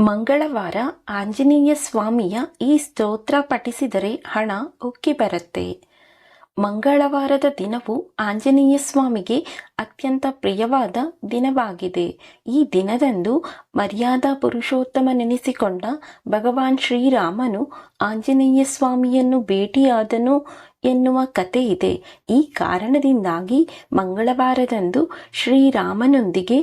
ಮಂಗಳವಾರ ಆಂಜನೇಯ ಸ್ವಾಮಿಯ ಈ ಸ್ತೋತ್ರ ಪಠಿಸಿದರೆ ಹಣ ಉಕ್ಕಿ ಬರುತ್ತೆ. ಮಂಗಳವಾರದ ದಿನವು ಆಂಜನೇಯ ಸ್ವಾಮಿಗೆ ಅತ್ಯಂತ ಪ್ರಿಯವಾದ ದಿನವಾಗಿದೆ. ಈ ದಿನದಂದು ಮರ್ಯಾದಾ ಪುರುಷೋತ್ತಮನೆನಿಸಿಕೊಂಡ ಭಗವಾನ್ ಶ್ರೀರಾಮನು ಆಂಜನೇಯ ಸ್ವಾಮಿಯನ್ನು ಭೇಟಿಯಾದನು ಎನ್ನುವ ಕಥೆ ಇದೆ. ಈ ಕಾರಣದಿಂದಾಗಿ ಮಂಗಳವಾರದಂದು ಶ್ರೀರಾಮನೊಂದಿಗೆ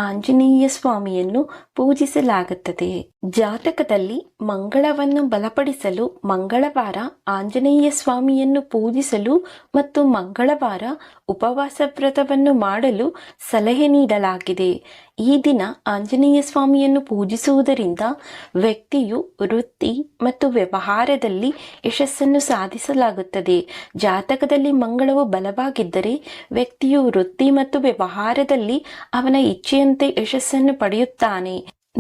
ಆಂಜನೇಯ ಸ್ವಾಮಿಯನ್ನು ಪೂಜಿಸಲಾಗುತ್ತದೆ. ಜಾತಕದಲ್ಲಿ ಮಂಗಳವನ್ನು ಬಲಪಡಿಸಲು ಮಂಗಳವಾರ ಆಂಜನೇಯ ಸ್ವಾಮಿಯನ್ನು ಪೂಜಿಸಲು ಮತ್ತು ಮಂಗಳವಾರ ಉಪವಾಸ ವ್ರತವನ್ನು ಮಾಡಲು ಸಲಹೆ ನೀಡಲಾಗಿದೆ. ಈ ದಿನ ಆಂಜನೇಯ ಸ್ವಾಮಿಯನ್ನು ಪೂಜಿಸುವುದರಿಂದ ವ್ಯಕ್ತಿಯು ವೃತ್ತಿ ಮತ್ತು ವ್ಯವಹಾರದಲ್ಲಿ ಯಶಸ್ಸನ್ನು ಸಾಧಿಸಲಾಗುತ್ತದೆ. ಜಾತಕದಲ್ಲಿ ಮಂಗಳವು ಬಲವಾಗಿದ್ದರೆ ವ್ಯಕ್ತಿಯು ವೃತ್ತಿ ಮತ್ತು ವ್ಯವಹಾರದಲ್ಲಿ ಅವನ ಇಚ್ಛೆಯಂತೆ ಯಶಸ್ಸನ್ನು ಪಡೆಯುತ್ತಾನೆ.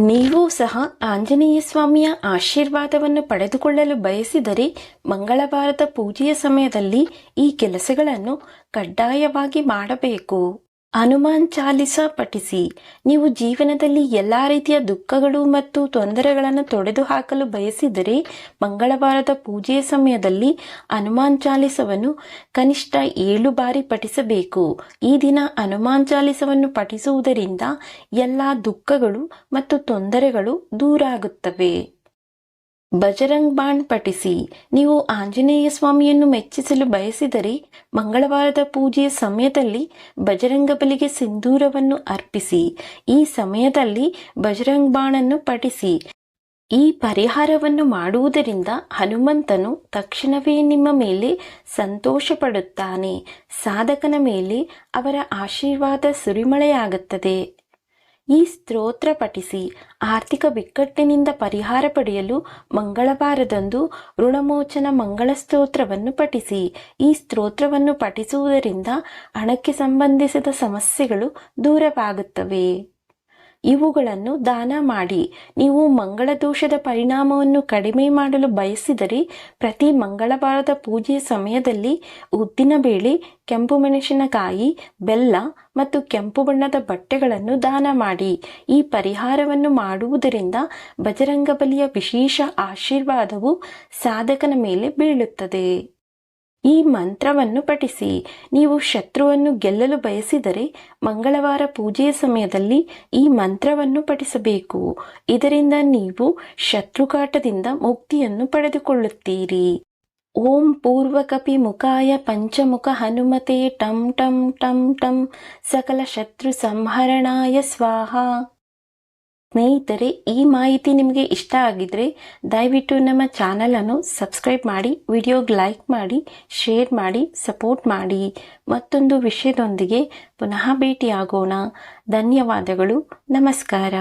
ನೀವು ಸಹ ಆಂಜನೇಯ ಸ್ವಾಮಿಯ ಆಶೀರ್ವಾದವನ್ನು ಪಡೆದುಕೊಳ್ಳಲು ಬಯಸಿದರೆ ಮಂಗಳವಾರದ ಪೂಜೆಯ ಸಮಯದಲ್ಲಿ ಈ ಕೆಲಸಗಳನ್ನು ಕಡ್ಡಾಯವಾಗಿ ಮಾಡಬೇಕು. ಹನುಮಾನ್ ಚಾಲಿಸ ಪಠಿಸಿ. ನೀವು ಜೀವನದಲ್ಲಿ ಎಲ್ಲ ರೀತಿಯ ದುಃಖಗಳು ಮತ್ತು ತೊಂದರೆಗಳನ್ನು ತೊಡೆದುಹಾಕಲು ಬಯಸಿದರೆ ಮಂಗಳವಾರದ ಪೂಜೆಯ ಸಮಯದಲ್ಲಿ ಹನುಮಾನ್ ಚಾಲಿಸವನ್ನು ಕನಿಷ್ಠ 7 ಬಾರಿ ಪಠಿಸಬೇಕು. ಈ ದಿನ ಹನುಮಾನ್ ಚಾಲಿಸವನ್ನು ಪಠಿಸುವುದರಿಂದ ಎಲ್ಲ ದುಃಖಗಳು ಮತ್ತು ತೊಂದರೆಗಳು ದೂರ ಆಗುತ್ತವೆ. ಬಜರಂಗ್ ಬಾಣ್ ಪಠಿಸಿ. ನೀವು ಆಂಜನೇಯ ಸ್ವಾಮಿಯನ್ನು ಮೆಚ್ಚಿಸಲು ಬಯಸಿದರೆ ಮಂಗಳವಾರದ ಪೂಜೆಯ ಸಮಯದಲ್ಲಿ ಬಜರಂಗ ಬಲಿಗೆ ಸಿಂಧೂರವನ್ನು ಅರ್ಪಿಸಿ. ಈ ಸಮಯದಲ್ಲಿ ಬಜರಂಗ್ ಬಾಣನ್ನು ಪಠಿಸಿ. ಈ ಪರಿಹಾರವನ್ನು ಮಾಡುವುದರಿಂದ ಹನುಮಂತನು ತಕ್ಷಣವೇ ನಿಮ್ಮ ಮೇಲೆ ಸಂತೋಷ ಪಡುತ್ತಾನೆ. ಸಾಧಕನ ಮೇಲೆ ಅವರ ಆಶೀರ್ವಾದ ಸುರಿಮಳೆಯಾಗುತ್ತದೆ. ಈ ಸ್ತೋತ್ರ ಪಠಿಸಿ. ಆರ್ಥಿಕ ಬಿಕ್ಕಟ್ಟಿನಿಂದ ಪರಿಹಾರ ಪಡೆಯಲು ಮಂಗಳವಾರದಂದು ಋಣಮೋಚನ ಮಂಗಳ ಸ್ತೋತ್ರವನ್ನು ಪಠಿಸಿ. ಈ ಸ್ತೋತ್ರವನ್ನು ಪಠಿಸುವುದರಿಂದ ಹಣಕ್ಕೆ ಸಂಬಂಧಿಸಿದ ಸಮಸ್ಯೆಗಳು ದೂರವಾಗುತ್ತವೆ. ಇವುಗಳನ್ನು ದಾನ ಮಾಡಿ. ನೀವು ಮಂಗಳ ದೋಷದ ಪರಿಣಾಮವನ್ನು ಕಡಿಮೆ ಮಾಡಲು ಬಯಸಿದರೆ ಪ್ರತಿ ಮಂಗಳವಾರದ ಪೂಜೆಯ ಸಮಯದಲ್ಲಿ ಉದ್ದಿನಬೇಳೆ, ಕೆಂಪು ಮೆಣಸಿನಕಾಯಿ, ಬೆಲ್ಲ ಮತ್ತು ಕೆಂಪು ಬಣ್ಣದ ಬಟ್ಟೆಗಳನ್ನು ದಾನ ಮಾಡಿ. ಈ ಪರಿಹಾರವನ್ನು ಮಾಡುವುದರಿಂದ ಬಜರಂಗಬಲಿಯ ವಿಶೇಷ ಆಶೀರ್ವಾದವು ಸಾಧಕನ ಮೇಲೆ ಬೀಳುತ್ತದೆ. ಈ ಮಂತ್ರವನ್ನು ಪಠಿಸಿ. ನೀವು ಶತ್ರುವನ್ನು ಗೆಲ್ಲಲು ಬಯಸಿದರೆ ಮಂಗಳವಾರ ಪೂಜೆಯ ಸಮಯದಲ್ಲಿ ಈ ಮಂತ್ರವನ್ನು ಪಠಿಸಬೇಕು. ಇದರಿಂದ ನೀವು ಶತ್ರುಕಾಟದಿಂದ ಮುಕ್ತಿಯನ್ನು ಪಡೆದುಕೊಳ್ಳುತ್ತೀರಿ. ಓಂ ಪೂರ್ವಕಪಿ ಮುಖಾಯ ಪಂಚಮುಖ ಹನುಮತೆ ಟಂ ಟಂ ಟಂ ಟಂ ಸಕಲ ಶತ್ರು ಸಂಹರಣಾಯ ಸ್ವಾಹ. ಸ್ನೇಹಿತರೆ, ಈ ಮಾಹಿತಿ ನಿಮಗೆ ಇಷ್ಟ ಆಗಿದ್ರೆ ದಯವಿಟ್ಟು ನಮ್ಮ ಚಾನಲನ್ನು ಸಬ್ಸ್ಕ್ರೈಬ್ ಮಾಡಿ, ವಿಡಿಯೋಗೆ ಲೈಕ್ ಮಾಡಿ, ಶೇರ್ ಮಾಡಿ, ಸಪೋರ್ಟ್ ಮಾಡಿ. ಮತ್ತೊಂದು ವಿಷಯದೊಂದಿಗೆ ಪುನಃ ಭೇಟಿಯಾಗೋಣ. ಧನ್ಯವಾದಗಳು. ನಮಸ್ಕಾರ.